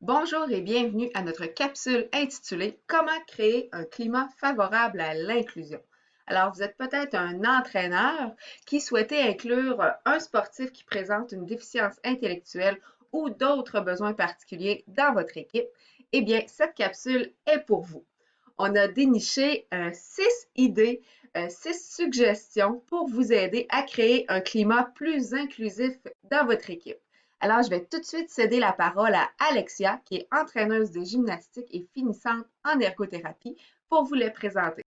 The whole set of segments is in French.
Bonjour et bienvenue à notre capsule intitulée Comment créer un climat favorable à l'inclusion. Alors, vous êtes peut-être un entraîneur qui souhaitait inclure un sportif qui présente une déficience intellectuelle ou d'autres besoins particuliers dans votre équipe. Eh bien, cette capsule est pour vous. On a déniché 6 idées, 6 suggestions pour vous aider à créer un climat plus inclusif dans votre équipe. Alors, je vais tout de suite céder la parole à Alexia, qui est entraîneuse de gymnastique et finissante en ergothérapie, pour vous les présenter.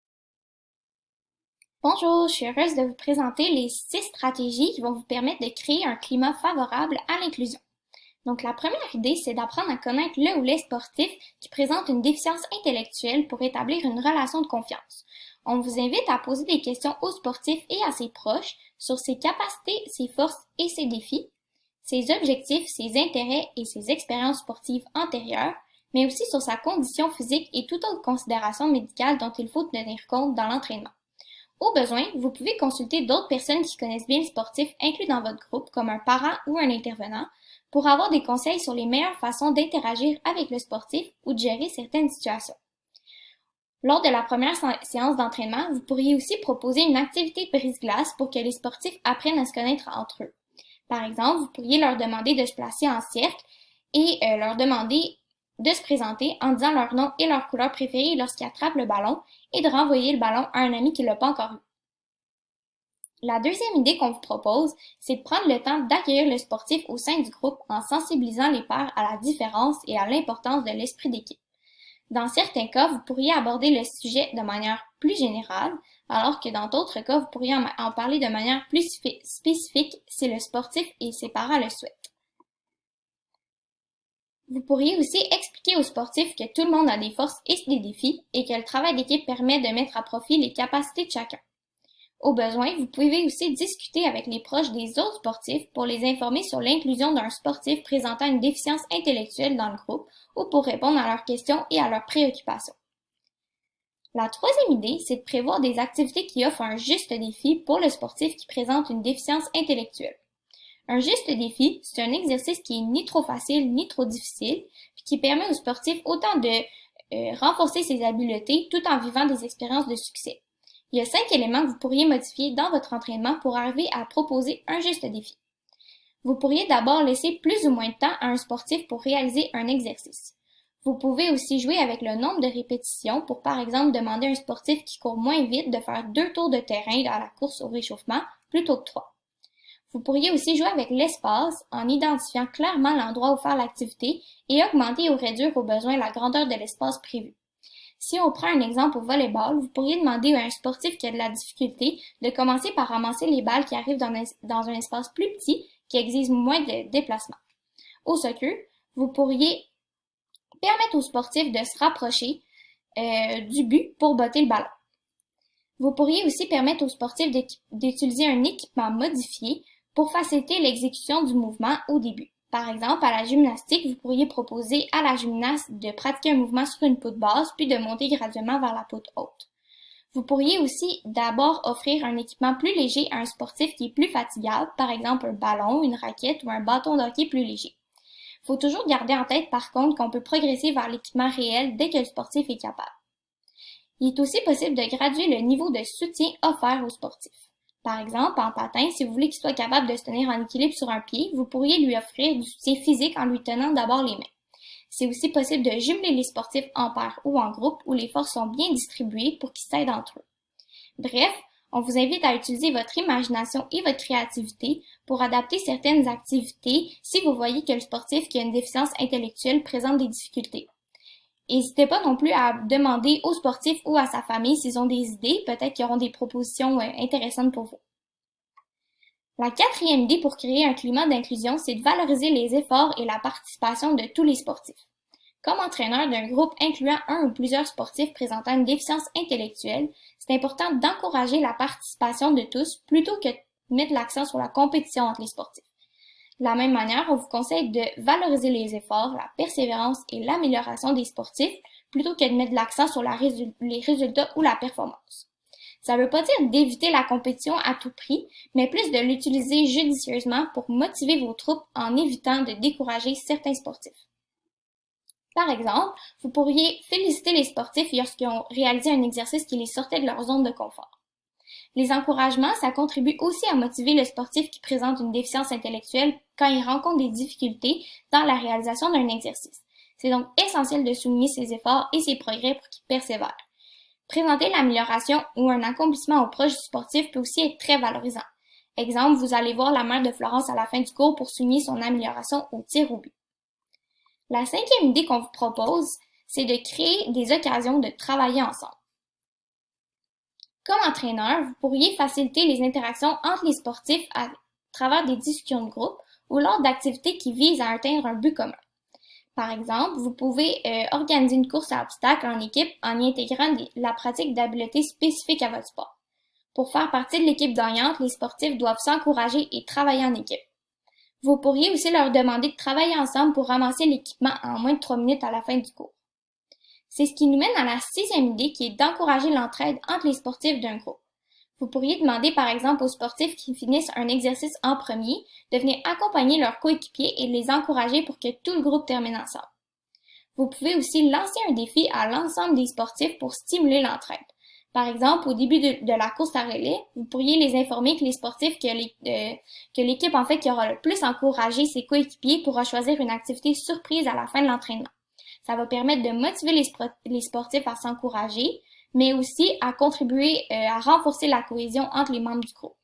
Bonjour, je suis heureuse de vous présenter les 6 stratégies qui vont vous permettre de créer un climat favorable à l'inclusion. Donc, la première idée, c'est d'apprendre à connaître le ou les sportifs qui présentent une déficience intellectuelle pour établir une relation de confiance. On vous invite à poser des questions aux sportifs et à ses proches sur ses capacités, ses forces et ses défis, ses objectifs, ses intérêts et ses expériences sportives antérieures, mais aussi sur sa condition physique et toute autre considération médicale dont il faut tenir compte dans l'entraînement. Au besoin, vous pouvez consulter d'autres personnes qui connaissent bien le sportif inclus dans votre groupe, comme un parent ou un intervenant, pour avoir des conseils sur les meilleures façons d'interagir avec le sportif ou de gérer certaines situations. Lors de la première séance d'entraînement, vous pourriez aussi proposer une activité de brise-glace pour que les sportifs apprennent à se connaître entre eux. Par exemple, vous pourriez leur demander de se placer en cercle et leur demander de se présenter en disant leur nom et leur couleur préférée lorsqu'ils attrapent le ballon et de renvoyer le ballon à un ami qui ne l'a pas encore eu. La deuxième idée qu'on vous propose, c'est de prendre le temps d'accueillir le sportif au sein du groupe en sensibilisant les pairs à la différence et à l'importance de l'esprit d'équipe. Dans certains cas, vous pourriez aborder le sujet de manière plus générale, alors que dans d'autres cas, vous pourriez en parler de manière plus spécifique si le sportif et ses parents le souhaitent. Vous pourriez aussi expliquer aux sportifs que tout le monde a des forces et des défis et que le travail d'équipe permet de mettre à profit les capacités de chacun. Au besoin, vous pouvez aussi discuter avec les proches des autres sportifs pour les informer sur l'inclusion d'un sportif présentant une déficience intellectuelle dans le groupe ou pour répondre à leurs questions et à leurs préoccupations. La troisième idée, c'est de prévoir des activités qui offrent un juste défi pour le sportif qui présente une déficience intellectuelle. Un juste défi, c'est un exercice qui est ni trop facile ni trop difficile, puis qui permet au sportif autant de renforcer ses habiletés tout en vivant des expériences de succès. Il y a 5 éléments que vous pourriez modifier dans votre entraînement pour arriver à proposer un juste défi. Vous pourriez d'abord laisser plus ou moins de temps à un sportif pour réaliser un exercice. Vous pouvez aussi jouer avec le nombre de répétitions pour par exemple demander à un sportif qui court moins vite de faire 2 tours de terrain à la course au réchauffement plutôt que 3. Vous pourriez aussi jouer avec l'espace en identifiant clairement l'endroit où faire l'activité et augmenter ou réduire au besoin la grandeur de l'espace prévu. Si on prend un exemple au volleyball, vous pourriez demander à un sportif qui a de la difficulté de commencer par ramasser les balles qui arrivent dans un espace plus petit qui exige moins de déplacement. Au soccer, vous pourriez permettre aux sportifs de se rapprocher du but pour botter le ballon. Vous pourriez aussi permettre aux sportifs d'utiliser un équipement modifié pour faciliter l'exécution du mouvement au début. Par exemple, à la gymnastique, vous pourriez proposer à la gymnaste de pratiquer un mouvement sur une poutre basse puis de monter graduellement vers la poutre haute. Vous pourriez aussi d'abord offrir un équipement plus léger à un sportif qui est plus fatigable, par exemple un ballon, une raquette ou un bâton de hockey plus léger. Il faut toujours garder en tête par contre qu'on peut progresser vers l'équipement réel dès que le sportif est capable. Il est aussi possible de graduer le niveau de soutien offert aux sportifs. Par exemple, en patin, si vous voulez qu'il soit capable de se tenir en équilibre sur un pied, vous pourriez lui offrir du soutien physique en lui tenant d'abord les mains. C'est aussi possible de jumeler les sportifs en paire ou en groupe où les forces sont bien distribuées pour qu'ils s'aident entre eux. Bref, on vous invite à utiliser votre imagination et votre créativité pour adapter certaines activités si vous voyez que le sportif qui a une déficience intellectuelle présente des difficultés. N'hésitez pas non plus à demander aux sportifs ou à sa famille s'ils ont des idées, peut-être qu'ils auront des propositions intéressantes pour vous. La quatrième idée pour créer un climat d'inclusion, c'est de valoriser les efforts et la participation de tous les sportifs. Comme entraîneur d'un groupe incluant un ou plusieurs sportifs présentant une déficience intellectuelle, c'est important d'encourager la participation de tous plutôt que de mettre l'accent sur la compétition entre les sportifs. De la même manière, on vous conseille de valoriser les efforts, la persévérance et l'amélioration des sportifs plutôt que de mettre l'accent sur les résultats ou la performance. Ça ne veut pas dire d'éviter la compétition à tout prix, mais plus de l'utiliser judicieusement pour motiver vos troupes en évitant de décourager certains sportifs. Par exemple, vous pourriez féliciter les sportifs lorsqu'ils ont réalisé un exercice qui les sortait de leur zone de confort. Les encouragements, ça contribue aussi à motiver le sportif qui présente une déficience intellectuelle quand il rencontre des difficultés dans la réalisation d'un exercice. C'est donc essentiel de souligner ses efforts et ses progrès pour qu'il persévère. Présenter l'amélioration ou un accomplissement aux proches du sportif peut aussi être très valorisant. Exemple, vous allez voir la mère de Florence à la fin du cours pour souligner son amélioration au tir au but. La cinquième idée qu'on vous propose, c'est de créer des occasions de travailler ensemble. Comme entraîneur, vous pourriez faciliter les interactions entre les sportifs à travers des discussions de groupe ou lors d'activités qui visent à atteindre un but commun. Par exemple, vous pouvez organiser une course à obstacles en équipe en y intégrant la pratique d'habiletés spécifiques à votre sport. Pour faire partie de l'équipe gagnante, les sportifs doivent s'encourager et travailler en équipe. Vous pourriez aussi leur demander de travailler ensemble pour ramasser l'équipement en moins de 3 minutes à la fin du cours. C'est ce qui nous mène à la sixième idée qui est d'encourager l'entraide entre les sportifs d'un groupe. Vous pourriez demander par exemple aux sportifs qui finissent un exercice en premier de venir accompagner leurs coéquipiers et les encourager pour que tout le groupe termine ensemble. Vous pouvez aussi lancer un défi à l'ensemble des sportifs pour stimuler l'entraide. Par exemple, au début de la course à relais, vous pourriez les informer que les sportifs que l'équipe en fait qui aura le plus encouragé ses coéquipiers pourra choisir une activité surprise à la fin de l'entraînement. Ça va permettre de motiver les sportifs à s'encourager, mais aussi à contribuer à renforcer la cohésion entre les membres du groupe.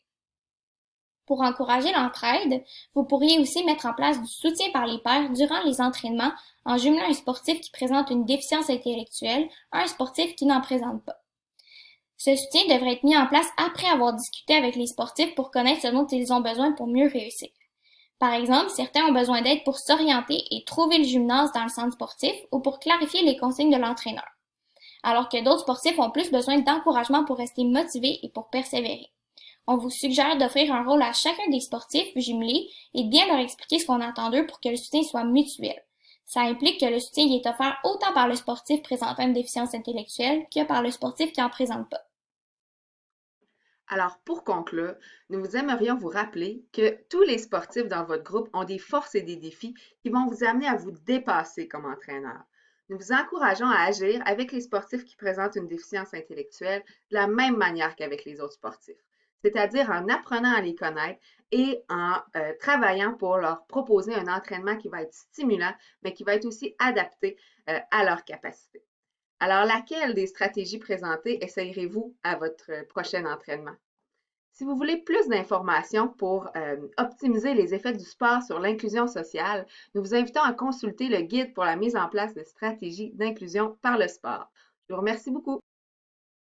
Pour encourager l'entraide, vous pourriez aussi mettre en place du soutien par les pairs durant les entraînements en jumelant un sportif qui présente une déficience intellectuelle à un sportif qui n'en présente pas. Ce soutien devrait être mis en place après avoir discuté avec les sportifs pour connaître ce dont ils ont besoin pour mieux réussir. Par exemple, certains ont besoin d'aide pour s'orienter et trouver le gymnase dans le centre sportif ou pour clarifier les consignes de l'entraîneur, alors que d'autres sportifs ont plus besoin d'encouragement pour rester motivés et pour persévérer. On vous suggère d'offrir un rôle à chacun des sportifs jumelés et de bien leur expliquer ce qu'on attend d'eux pour que le soutien soit mutuel. Ça implique que le soutien y est offert autant par le sportif présentant une déficience intellectuelle que par le sportif qui n'en présente pas. Alors, pour conclure, nous aimerions vous rappeler que tous les sportifs dans votre groupe ont des forces et des défis qui vont vous amener à vous dépasser comme entraîneur. Nous vous encourageons à agir avec les sportifs qui présentent une déficience intellectuelle de la même manière qu'avec les autres sportifs, c'est-à-dire en apprenant à les connaître et en travaillant pour leur proposer un entraînement qui va être stimulant, mais qui va être aussi adapté à leurs capacités. Alors, laquelle des stratégies présentées essayerez-vous à votre prochain entraînement? Si vous voulez plus d'informations pour optimiser les effets du sport sur l'inclusion sociale, nous vous invitons à consulter le guide pour la mise en place de stratégies d'inclusion par le sport. Je vous remercie beaucoup.